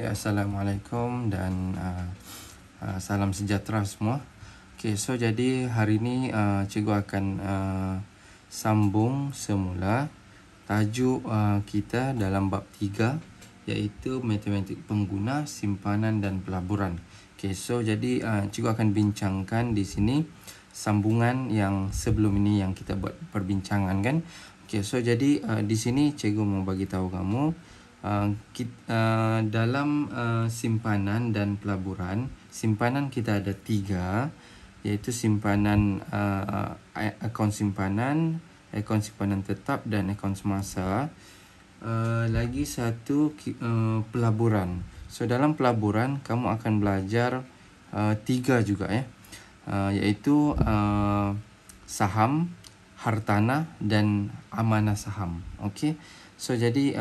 Okay, Assalamualaikum dan salam sejahtera semua. Okay, so jadi hari ni cikgu akan sambung semula tajuk kita dalam bab 3 iaitu matematik pengguna, simpanan dan pelaburan. Okay, so jadi cikgu akan bincangkan di sini sambungan yang sebelum ini yang kita buat perbincangan kan. Okay, so jadi di sini cikgu mau bagi tahu kamu dalam simpanan dan pelaburan. Simpanan kita ada 3, iaitu simpanan akaun simpanan tetap dan akaun semasa. Lagi satu pelaburan. So dalam pelaburan kamu akan belajar 3 juga iaitu saham, hartanah dan amanah saham. Okey. So jadi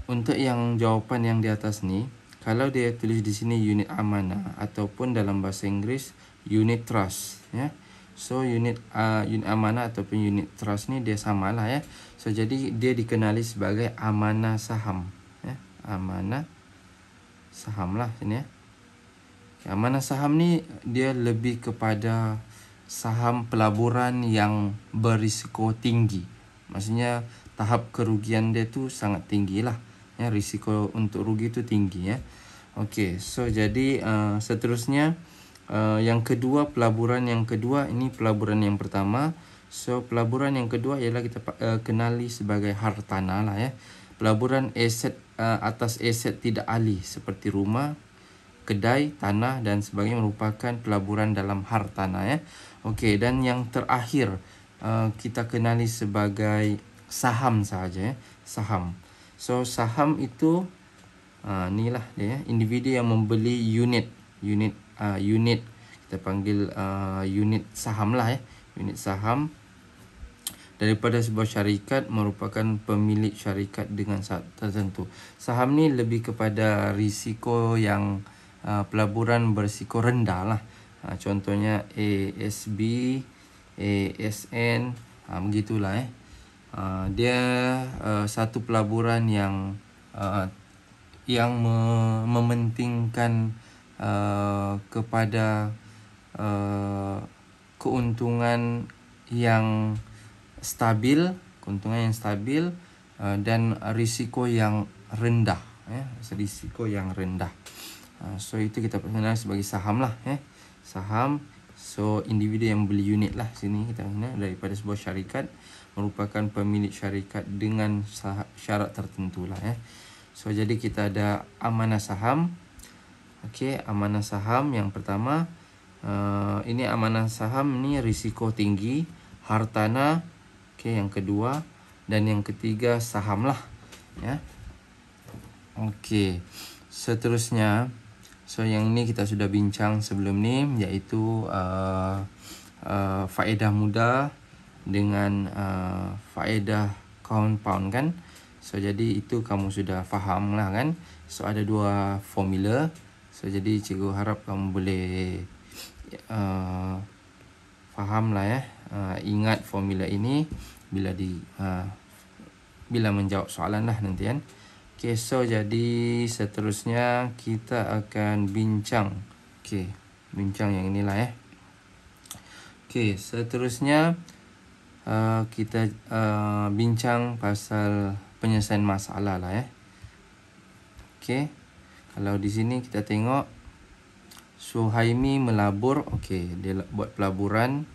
untuk yang jawapan yang di atas ni, kalau dia tulis di sini unit amanah ataupun dalam bahasa Inggeris unit trust ya. So unit amanah ataupun unit trust ni dia samalah ya. So jadi dia dikenali sebagai amanah saham ya. Amanah saham lah sini ya. Amanah saham ni dia lebih kepada saham pelaburan yang berisiko tinggi. Maksudnya tahap kerugian dia tu sangat tinggi lah. Ya, risiko untuk rugi itu tinggi ya. Okey, so jadi seterusnya yang kedua, pelaburan yang kedua, ini pelaburan yang pertama. So pelaburan yang kedua ialah kita kenali sebagai hartanah lah ya. Pelaburan aset atas aset tidak alih seperti rumah, kedai, tanah dan sebagainya merupakan pelaburan dalam hartanah ya. Okey, dan yang terakhir kita kenali sebagai saham saja ya. Saham. So saham itu inilah dia, individu yang membeli unit kita panggil unit saham lah ya. Unit saham daripada sebuah syarikat merupakan pemilik syarikat dengan syarat tertentu. Saham ni lebih kepada risiko yang pelaburan berisiko rendah lah. Contohnya ASB, ASN, begitulah ya. Dia satu pelaburan yang mementingkan kepada keuntungan yang stabil, dan risiko yang rendah ya, risiko yang rendah. So itu kita kenal sebagai saham lah ya. Saham, so individu yang beli unit lah sini kita kenal daripada sebuah syarikat merupakan pemilik syarikat dengan syarat tertentu lah ya. So jadi kita ada amanah saham. Okey, amanah saham yang pertama, ini amanah saham ni risiko tinggi, hartanah. Okey, yang kedua, dan yang ketiga saham lah ya. Okey, seterusnya, so yang ini kita sudah bincang sebelum ni, iaitu faedah muda dengan faedah compound kan. So jadi itu kamu sudah faham lah kan. So ada 2 formula. So jadi cikgu harap kamu boleh faham lah ya. Ingat formula ini bila menjawab soalan lah nanti kan. Okay, so jadi seterusnya kita akan bincang. Okay, bincang yang inilah ya. Okay, seterusnya kita bincang pasal penyelesaian masalah lah ya. Okey. Kalau di sini kita tengok Suhaimi melabur, okey, dia buat pelaburan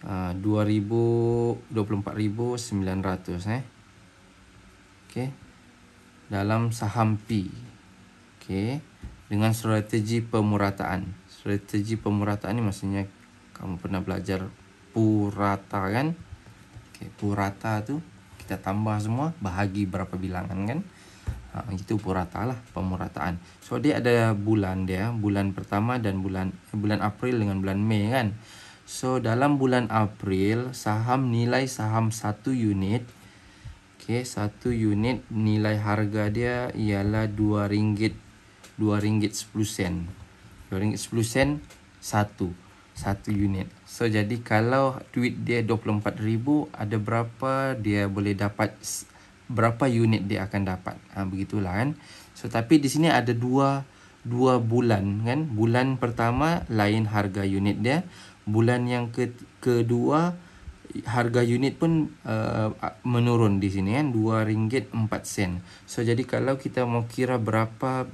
24,900 okey. Dalam saham P. Okey, dengan strategi pemurataan. Strategi pemurataan ni maksudnya kamu pernah belajar purata kan. Okay, purata tu kita tambah semua, bahagi berapa bilangan kan. Itu purata lah, pemurataan. So dia ada bulan dia, bulan pertama dan bulan April dengan bulan Mei kan. So dalam bulan April, nilai saham 1 unit. Okay, 1 unit nilai harga dia ialah RM2.10. RM2.10 satu unit. So jadi kalau duit dia 24,000, ada berapa dia boleh dapat berapa unit dia akan dapat. Begitulah kan. So tapi di sini ada dua bulan kan. Bulan pertama lain harga unit dia. Bulan yang kedua harga unit pun menurun di sini kan, RM2.04. So jadi kalau kita mau kira berapa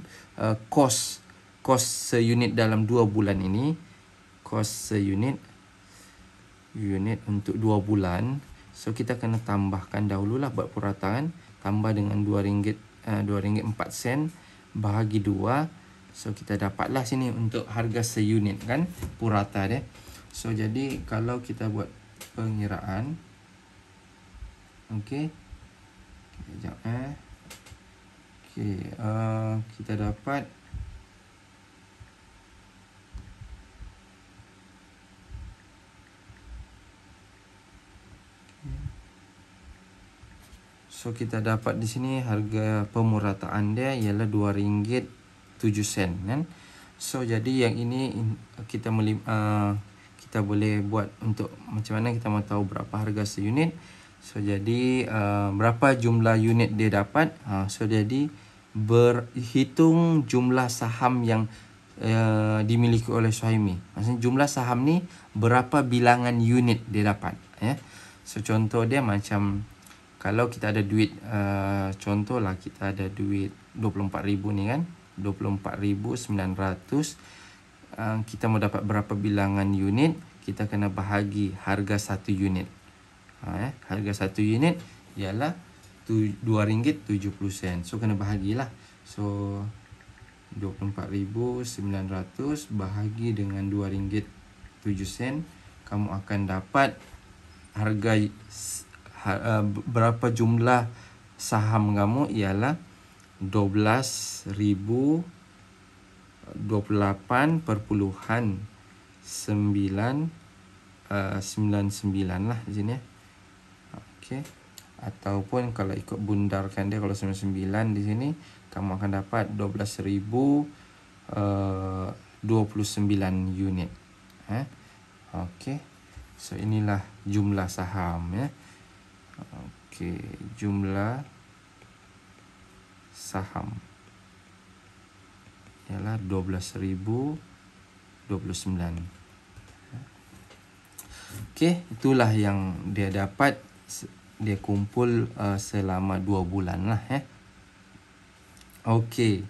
kos seunit dalam 2 bulan ini, kos seunit untuk 2 bulan, so kita kena tambahkan dahululah buat purataan, tambah dengan RM2.04 bahagi 2. So kita dapatlah sini untuk harga seunit kan, purata dia. So jadi kalau kita buat pengiraan, okey, sekejap okey, kita dapat so kita dapat di sini harga pemurataan dia ialah RM2.07 kan. So jadi yang ini kita boleh buat untuk macam mana kita mau tahu berapa harga seunit. So jadi berapa jumlah unit dia dapat. So jadi berhitung jumlah saham yang dimiliki oleh Suhaimi. Maksudnya jumlah saham ni berapa bilangan unit dia dapat ya. So contoh dia macam kalau kita ada duit, contohlah kita ada duit 24,000 ni kan, 24,900. Kita mau dapat berapa bilangan unit, kita kena bahagi harga 1 unit. Harga 1 unit ialah RM2.70. So kena bahagilah. So 24,900 bahagi dengan RM2.07, kamu akan dapat harga berapa jumlah saham kamu ialah 12,028,999 lah di sini. Okey. Ataupun kalau ikut bundarkan dia, kalau 99 di sini kamu akan dapat 12,029 unit. Okey. So inilah jumlah saham ya. Okey, jumlah saham ialah 12,029. Okey, itulah yang dia dapat, dia kumpul selama 2 bulan lah ya. Okey,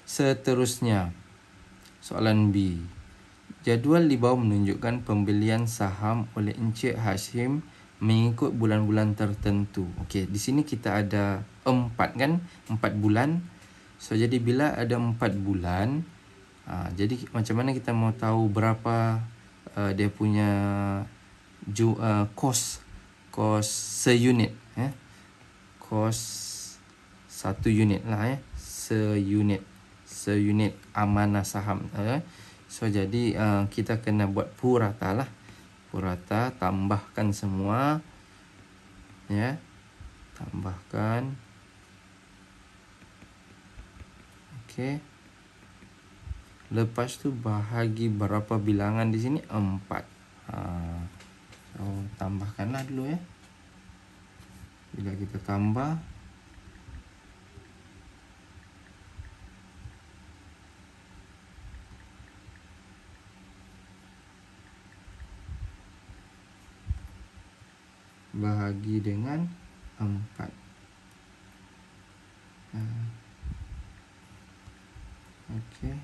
seterusnya soalan B. Jadual di bawah menunjukkan pembelian saham oleh Encik Hashim mengikut bulan-bulan tertentu. Okey, di sini kita ada 4 kan, 4 bulan. So jadi bila ada 4 bulan, jadi macam mana kita mau tahu berapa dia punya kos seunit kos 1 unit lah seunit amanah saham. So jadi kita kena buat purata lah. Purata, tambahkan semua ya, tambahkan. Okey, lepas tu bahagi berapa bilangan di sini, 4. So tambahkanlah dulu ya. Bila kita tambah, bahagi dengan 4. Okey,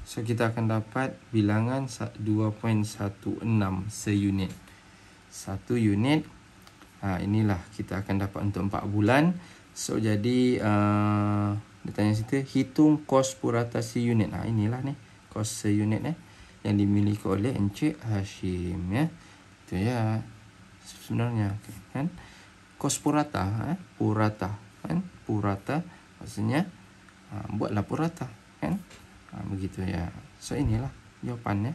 so kita akan dapat bilangan 2.16 seunit. 1 unit. Inilah kita akan dapat untuk 4 bulan. So jadi dia tanya situ, hitung kos purata seunit. Inilah ni kos seunit yang dimiliki oleh Encik Hashim ya. Itu ya sebenarnya kan. Kos purata purata kan, purata maksudnya buatlah purata kan. Begitu ya. So inilah jawapannya.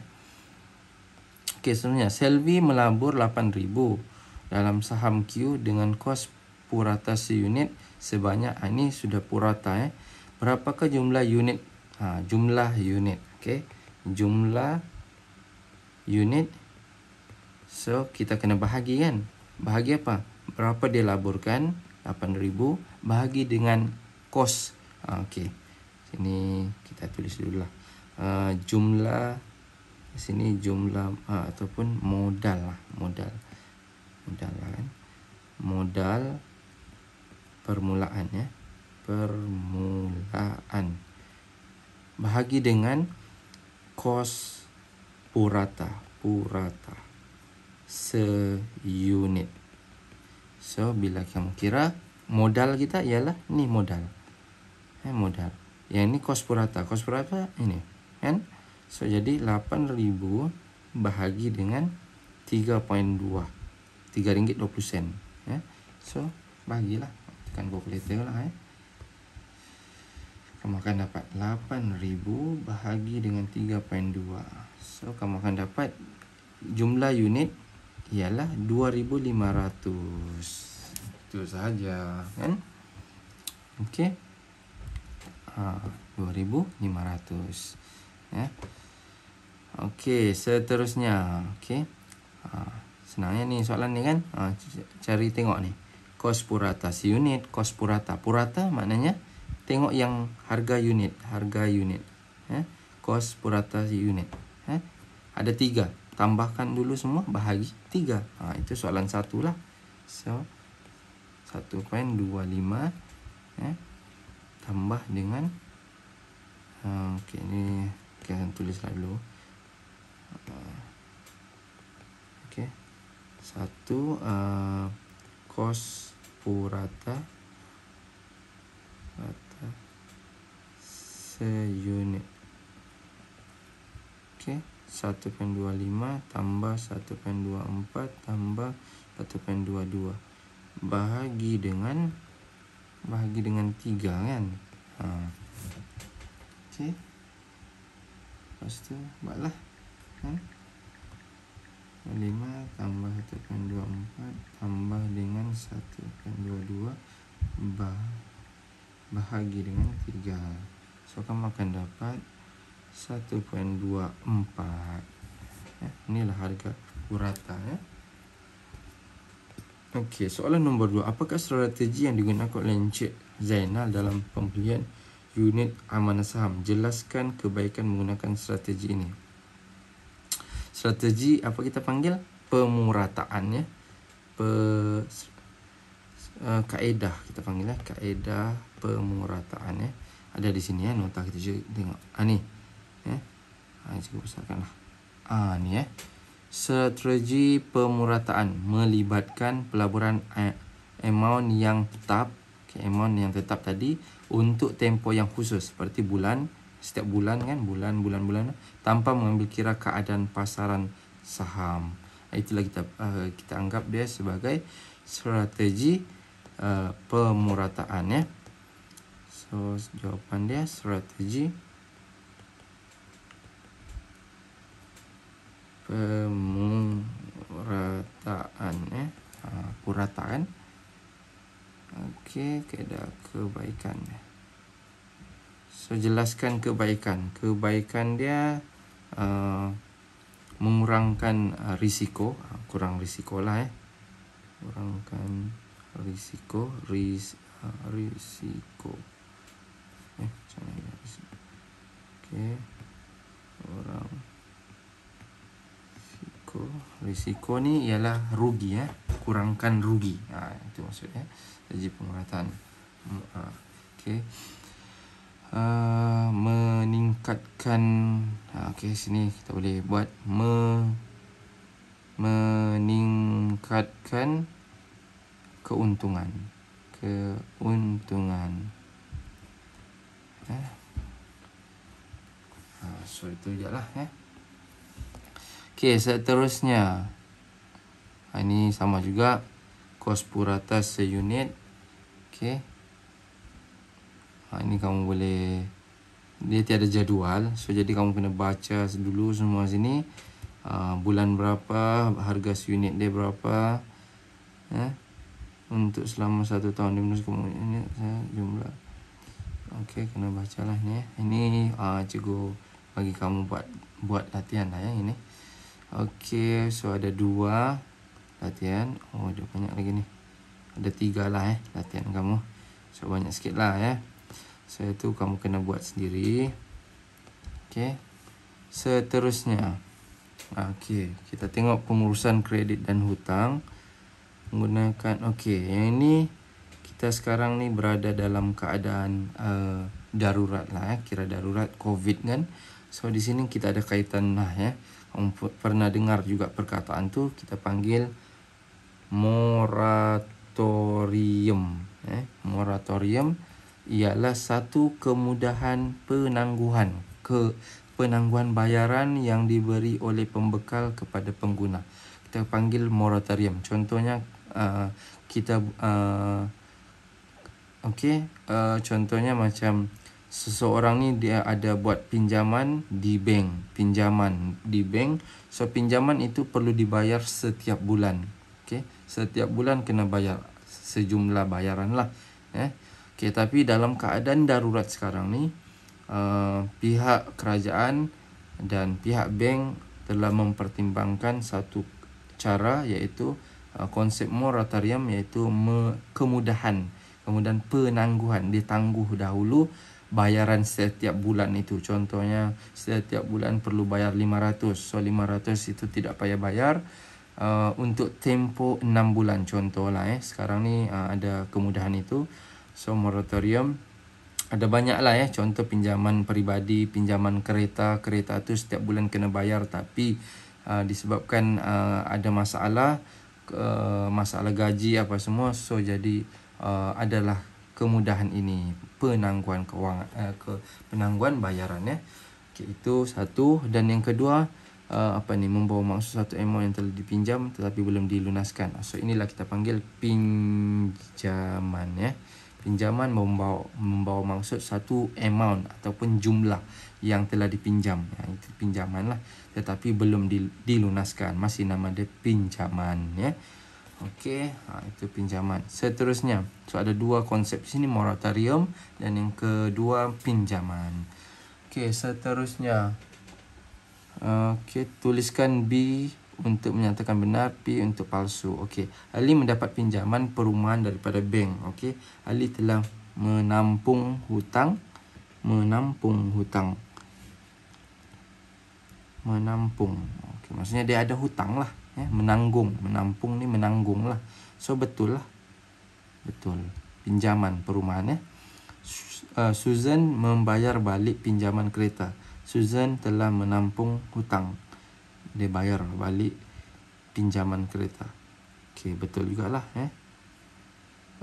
Okey, sebenarnya Selvi melabur 8,000 dalam saham Q dengan kos purata seunit sebanyak, ini sudah purata berapakah jumlah unit? Jumlah unit. Okey, jumlah unit. So kita kena bahagi kan. Bahagi apa? Berapa dia laburkan? 8,000 bahagi dengan kos. Okey. Sini kita tulis dululah. Jumlah sini jumlah ataupun modal lah, modal lah kan. Modal permulaan permulaan bahagi dengan kos purata seunit. So bila kamu kira modal kita ialah ni modal. Modal. Yang ini kos purata ini kan. So jadi 8,000 bahagi dengan 3.2, RM3.20 So bagilah, tekan kalkulator lah kamu akan dapat 8,000 bahagi dengan 3.2. So kamu akan dapat jumlah unit ialah 2,500. Itu sahaja kan. Okey. 2,500 Okey, seterusnya. Okey. Senangnya ni soalan ni kan. Cari tengok ni. Kos purata seunit, kos purata. Purata maknanya tengok yang harga unit. Kos purata seunit. Ada 3. Tambahkan dulu semua bahagi 3. Itu soalan 1 lah. So 1.25 tambah dengan okey, ni kita tulislah dulu. Okey. 1 kos purata seunit. Okey, 1.25 tambah 1.24 tambah 1.22 bahagi dengan 3 kan. Okey. Lepas tu buatlah kan. 5 tambah 1.24 tambah dengan 1.22 bahagi dengan 3. So kamu akan dapat 1.24. Inilah harga purata Okey, soalan nombor 2. Apakah strategi yang digunakan oleh Encik Zainal dalam pembelian unit amanah saham? Jelaskan kebaikan menggunakan strategi ini. Strategi apa kita panggil? Pemurataan kaedah kita panggil kaedah pemurataan Ada di sini nota kita tengok. Ni cuba besarkanlah. Ni strategi pemurataan melibatkan pelaburan amount yang tetap, amount yang tetap tadi untuk tempoh yang khusus seperti bulan, setiap bulan kan, bulan tanpa mengambil kira keadaan pasaran saham. Itulah kita anggap dia sebagai strategi pemurataan So jawapan dia strategi pemurataan purataan. Okey, kaedah kebaikan. So jelaskan kebaikan. Kebaikan dia mengurangkan risiko, kurang risiko lah kurangkan risiko risiko. Okey, orang risiko ni ialah rugi kurangkan rugi. Itu maksudnya strategi pemurataan. Okey. Meningkatkan sini kita boleh buat meningkatkan keuntungan. So itu je lah Okey, seterusnya. Ini sama juga kos purata seunit. Okey. Ini kamu boleh, dia tiada jadual. So jadi kamu kena baca dulu semua sini. Bulan berapa, harga seunit dia berapa. untuk selama 1 tahun di minus ini saya jumlah. Okey, kena bacalah ni. Ini cikgu bagi kamu buat latihan lah yang ini. Okey, so ada 2 latihan. Oh, ada banyak lagi ni. Ada 3 lah latihan kamu. So banyak sikit lah So itu kamu kena buat sendiri. Okey. Seterusnya. Okey, kita tengok pengurusan kredit dan hutang menggunakan yang ini kita sekarang ni berada dalam keadaan darurat lah kira darurat COVID kan. So di sini kita ada kaitan lah Kamu pernah dengar juga perkataan tu kita panggil moratorium. Moratorium ialah satu kemudahan penangguhan penangguhan bayaran yang diberi oleh pembekal kepada pengguna. Kita panggil moratorium. Contohnya kita contohnya macam seseorang ni dia ada buat pinjaman di bank. So pinjaman itu perlu dibayar setiap bulan. Setiap bulan kena bayar sejumlah bayaran lah. Tapi dalam keadaan darurat sekarang ni pihak kerajaan dan pihak bank telah mempertimbangkan satu cara iaitu konsep moratorium iaitu kemudahan penangguhan, ditangguh dahulu bayaran setiap bulan itu. Contohnya setiap bulan perlu bayar 500. So 500 itu tidak payah bayar untuk tempoh 6 bulan contohlah Sekarang ni ada kemudahan itu. So moratorium ada banyak lah contoh pinjaman peribadi, pinjaman kereta tu setiap bulan kena bayar tapi disebabkan ada masalah gaji apa semua, so jadi adalah kemudahan ini penangguhan kewangan penangguhan bayaran itu satu. Dan yang kedua membawa maksud satu amount yang telah dipinjam tetapi belum dilunaskan. So inilah kita panggil pinjaman Pinjaman membawa maksud satu amount ataupun jumlah yang telah dipinjam. Itu pinjaman lah. Tetapi belum dilunaskan. Masih nama dia pinjaman Okey, itu pinjaman. Seterusnya, so ada 2 konsep sini, moratorium dan yang kedua pinjaman. Okey, seterusnya. Tuliskan B untuk menyatakan benar, P untuk palsu. Okey, Ali mendapat pinjaman perumahan daripada bank. Okey, Ali telah menampung hutang. Okey, maksudnya dia ada hutang lah. Menampung ni menanggung lah. So betul lah. Betul. Pinjaman perumahan Susan membayar balik pinjaman kereta. Susan telah menampung hutang. Dia bayar balik pinjaman kereta. Okey, betul jugalah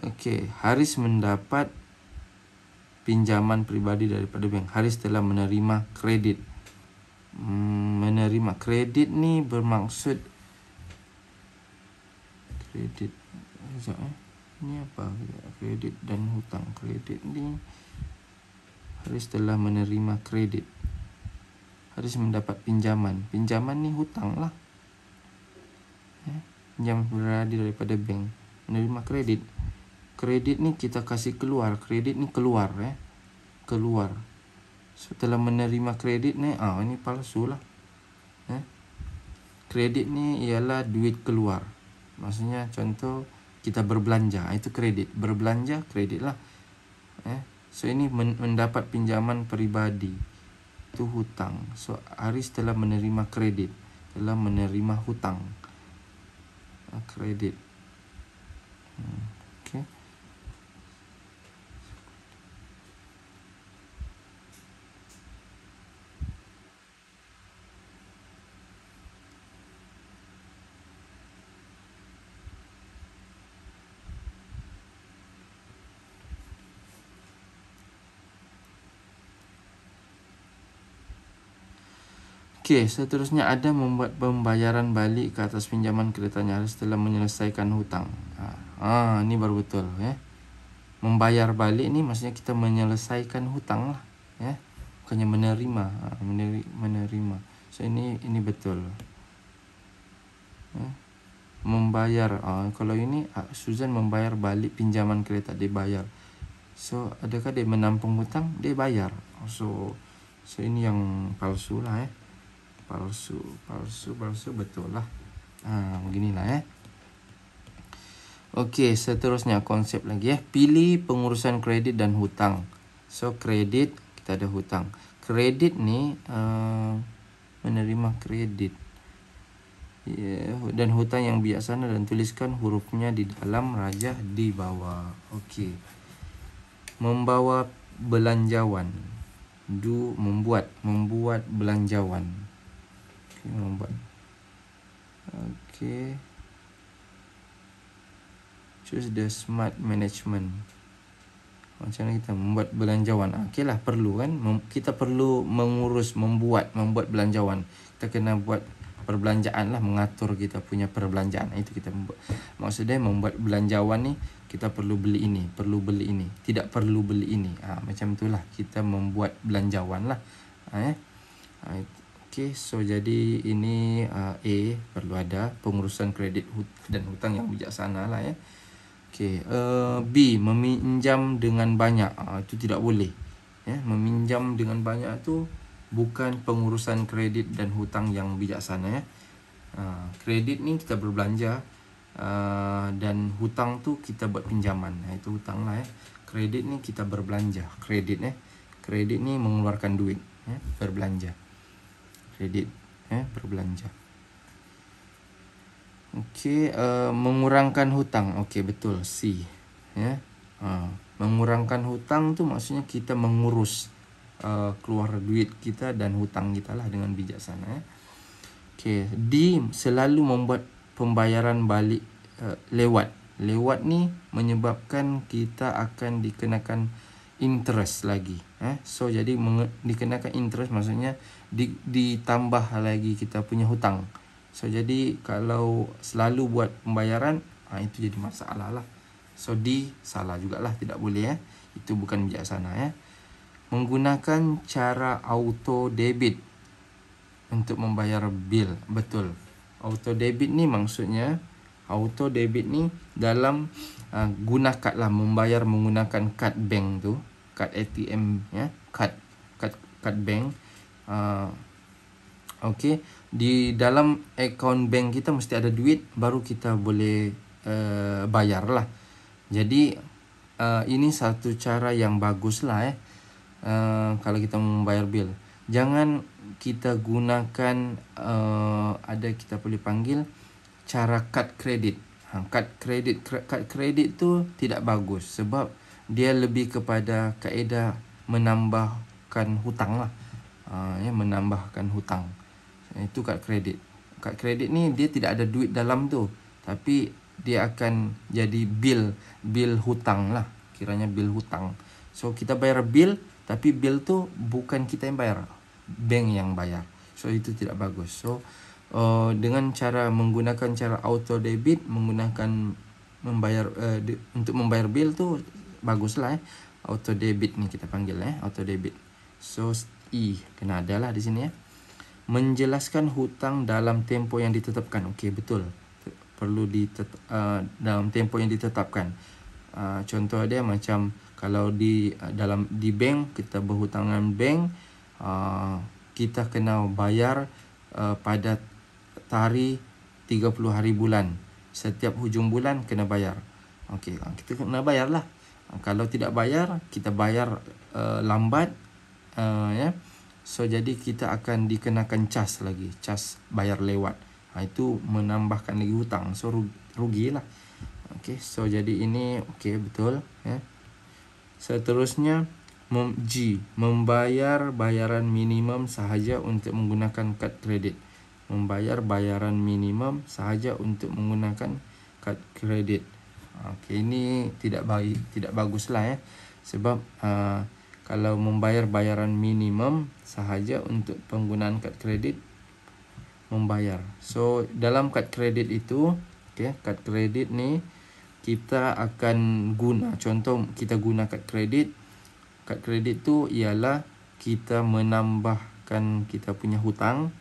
Okey, Haris mendapat pinjaman peribadi daripada bank. Haris telah menerima kredit. Menerima kredit ni bermaksud kredit. Ini apa? Kredit dan hutang. Kredit ni Haris telah menerima kredit. Haris mendapat pinjaman. Pinjaman ni hutang lah. Pinjam peribadi daripada bank. Menerima kredit. Kredit ni kita kasih keluar. Kredit ni keluar keluar. Setelah menerima kredit ni ini palsu lah. Kredit ni ialah duit keluar. Maksudnya contoh kita berbelanja, itu kredit. Berbelanja kredit lah. So ini mendapat pinjaman peribadi, itu hutang. So Haris telah menerima kredit, telah menerima hutang. Kredit. Okey. Okey, seterusnya ada membuat pembayaran balik ke atas pinjaman keretanya Haris setelah menyelesaikan hutang. Ini baru betul Membayar balik ni maksudnya kita menyelesaikan hutang lah bukannya menerima. Menerima. So ini betul. membayar. Kalau ini Susan membayar balik pinjaman kereta, dia bayar. So adakah dia menampung hutang? Dia bayar. So ini yang palsu lah palsu betul lah. Beginilah Okey, seterusnya konsep lagi pilih pengurusan kredit dan hutang. So kredit, kita ada hutang. Kredit ni menerima kredit dan hutang yang bijaksana, dan tuliskan hurufnya di dalam, rajah di bawah. Okey. Membawa belanjawan. Membuat belanjawan. Okey, membuat. Okey. Choose the smart management. Macam mana kita membuat belanjawan? Okeylah, perlu kan? Kita perlu membuat belanjawan. Kita kena buat perbelanjaan lah, mengatur kita punya perbelanjaan. Itu kita membuat. Maksudnya membuat belanjawan ni, kita perlu beli ini, tidak perlu beli ini. Macam itulah kita membuat belanjawan lah. Okey, so jadi ini A, perlu ada pengurusan kredit dan hutang yang bijaksana lah Okey, B, meminjam dengan banyak. Itu tidak boleh. Meminjam dengan banyak tu bukan pengurusan kredit dan hutang yang bijaksana Kredit ni kita berbelanja, dan hutang tu kita buat pinjaman. Itu hutang lah Kredit ni kita berbelanja. Kredit ni mengeluarkan duit, berbelanja. Kredit berbelanja. Okey, mengurangkan hutang. Okey, betul, C. Mengurangkan hutang tu maksudnya kita mengurus keluar duit kita dan hutang kita lah dengan bijaksana Okey, D, selalu membuat pembayaran balik lewat. Lewat ni menyebabkan kita akan dikenakan interest lagi. So jadi dikenakan interest maksudnya ditambah lagi kita punya hutang. So jadi kalau selalu buat pembayaran, itu jadi masalah lah. So D salah jugalah, tidak boleh Itu bukan bijaksana Menggunakan cara auto debit untuk membayar bil. Betul. Auto debit ni maksudnya, auto debit ni dalam guna kad lah, membayar menggunakan kad bank tu, kad ATM kad bank. Okey, di dalam akaun bank kita mesti ada duit, baru kita boleh bayar lah. Jadi ini satu cara yang bagus lah kalau kita membayar bil. Jangan kita gunakan ada kita boleh panggil cara kad kredit. Kad kredit tu tidak bagus sebab dia lebih kepada kaedah menambahkan hutang lah. Menambahkan hutang. Itu kad kredit. Kad kredit ni dia tidak ada duit dalam tu, tapi dia akan jadi bil hutang lah. Kiranya bil hutang. So kita bayar bil, tapi bil tu bukan kita yang bayar, bank yang bayar. So itu tidak bagus. So dengan cara menggunakan cara auto debit, untuk membayar bil tu baguslah auto debit ni kita panggil auto debit. So E kena ada lah di sini Menjelaskan hutang dalam tempoh yang ditetapkan. Okey, betul. Perlu dalam tempoh yang ditetapkan. Contoh dia macam kalau di bank, kita berhutang dengan bank, kita kena bayar pada tarikh 30 hari bulan. Setiap hujung bulan kena bayar. Okey, kita kena bayarlah. Kalau tidak bayar, kita bayar lambat So jadi kita akan dikenakan cas lagi, cas bayar lewat. Itu menambahkan lagi hutang. So rugilah. Okey, so jadi ini okey, betul Seterusnya G, membayar bayaran minimum sahaja untuk menggunakan kad kredit. Membayar bayaran minimum sahaja untuk menggunakan kad kredit. Okey, ini tidak baguslah sebab kalau membayar bayaran minimum sahaja untuk penggunaan kad kredit, membayar. So dalam kad kredit itu, kad kredit ni kita akan guna. Contoh kita guna kad kredit. Kad kredit tu ialah kita menambahkan kita punya hutang.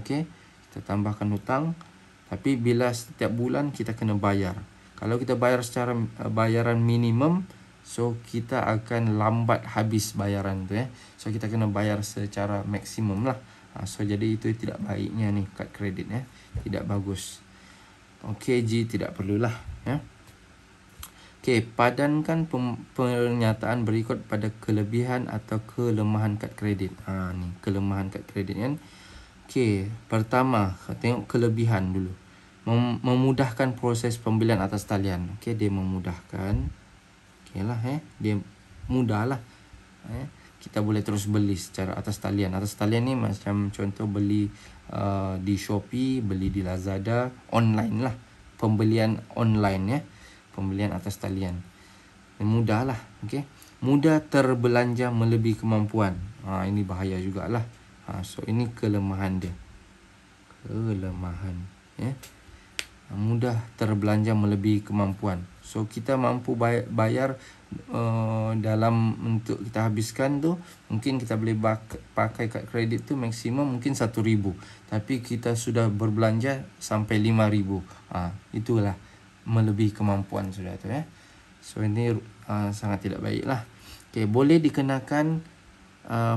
Kita tambahkan hutang. Tapi bila setiap bulan kita kena bayar. Kalau kita bayar secara bayaran minimum, so kita akan lambat habis bayaran tu So kita kena bayar secara maksimum lah. So jadi itu tidak baiknya ni kad kredit tidak bagus. Okey G, tidak perlulah Okey, padankan pernyataan berikut pada kelebihan atau kelemahan kad kredit. Ni kelemahan kad kredit kan. Okey, pertama tengok kelebihan dulu. Memudahkan proses pembelian atas talian. Okey, dia memudahkan. Okeylah dia mudahlah. Kita boleh terus beli secara atas talian. Atas talian ni macam contoh beli di Shopee, beli di Lazada, online lah. Pembelian online pembelian atas talian. Mudahlah, okey. Mudah terbelanja melebihi kemampuan. Ini bahaya jugalah. So ini kelemahan dia. Kelemahan, mudah terbelanja melebihi kemampuan. So kita mampu bayar dalam untuk kita habiskan tu, mungkin kita boleh pakai kad kredit tu maksimum mungkin 1,000. Tapi kita sudah berbelanja sampai 5,000. Itulah melebihi kemampuan sudah tu So ini sangat tidak baik lah. Okay, boleh dikenakan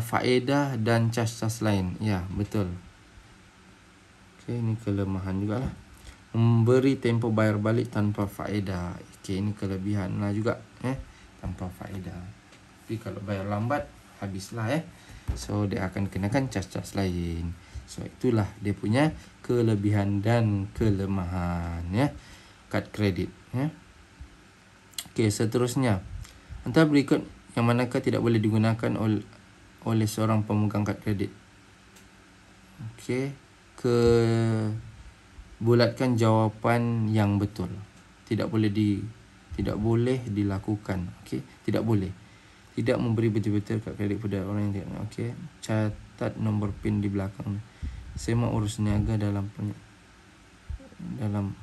faedah dan cas-cas lain. Ya, betul. Okay, ini kelemahan jugalah. Memberi tempoh bayar balik tanpa faedah. Okay, ini kelebihan lah juga tanpa faedah. Tapi kalau bayar lambat, habislah So dia akan kenakan cas-cas lain. So itulah dia punya kelebihan dan kelemahan kad kredit Okey, seterusnya, antara berikut yang manakah tidak boleh digunakan oleh seorang pemegang kad kredit? Okey, bulatkan jawapan yang betul. Tidak boleh dilakukan. Okey, tidak boleh. Tidak memberi betul-betul kad kredit pada orang yang tidak. Okey, catat nombor PIN di belakang. Semak urus niaga dalam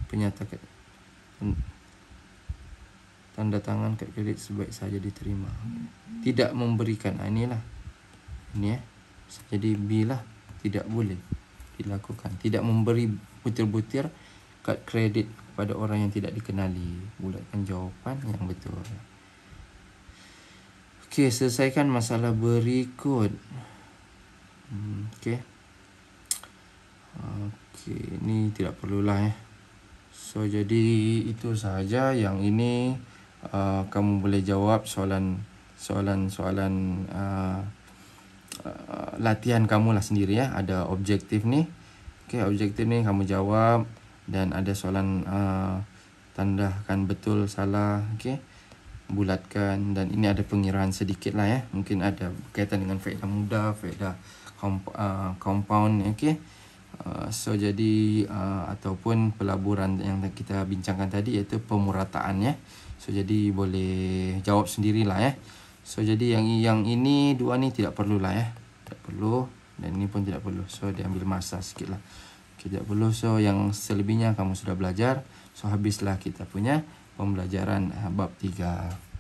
penyatakan tanda tangan kad kredit sebaik saja diterima. Tidak memberikan. Inilah. Ini jadi B lah. Tidak boleh dilakukan. Tidak memberi butir-butir kad kredit kepada orang yang tidak dikenali. Bulatkan jawapan yang betul. Okey, selesaikan masalah berikut. Okey. Okey, ini tidak perlulah So jadi itu sahaja. Yang ini kamu boleh jawab soalan-soalan latihan kamu lah sendiri Ada objektif ni. Okey, objektif ni kamu jawab dan ada soalan tandakan betul salah, okey. Bulatkan dan ini ada pengiraan sedikit lah Mungkin ada berkaitan dengan faedah mudah, faedah compound okey. So jadi ataupun pelaburan yang kita bincangkan tadi iaitu pemurataan So jadi boleh jawab sendirilah So jadi yang ini dua ni tidak perlulah tidak perlu dan ini pun tidak perlu. So dia ambil masa sikitlah. Tidak perlu. So yang selebihnya kamu sudah belajar. So habislah kita punya pembelajaran bab 3.